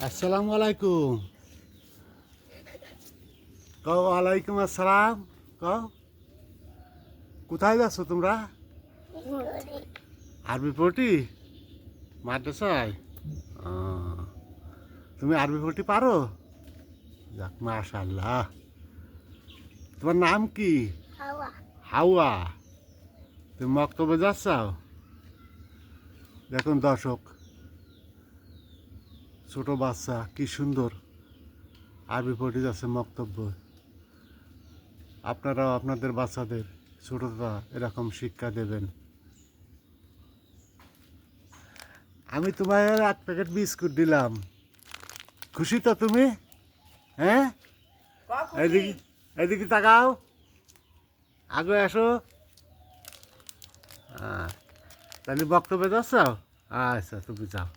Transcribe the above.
আসসালামু আলাইকুম। কও ওয়ালাইকুম আসসালাম। কও কোথায় যাচ্ছ তোমরা? আরবি পড়তি মাদ্রাসায়। ও, তুমি আরবি পড়তি পারো? যাক মাশাআল্লাহ। তোমার নাম কি? হাওয়া। হাওয়া। তুমি মক্তবে যাচ্ছ? দেখুন দর্শক, ছোট বাচ্চা কি সুন্দর আরবি পড়তে যাচ্ছে মক্তব্য। আপনারাও আপনাদের বাচ্চাদের ছোটরা এরকম শিক্ষা দেবেন। আমি তোমার এক প্যাকেট বিস্কুট দিলাম, খুশি তো তুমি? হ্যাঁ, এদিকে এদিকে তাকাও, আগে আসো। তাহলে বক্তব্য যাচ্ছ? আচ্ছা তুমি যাও।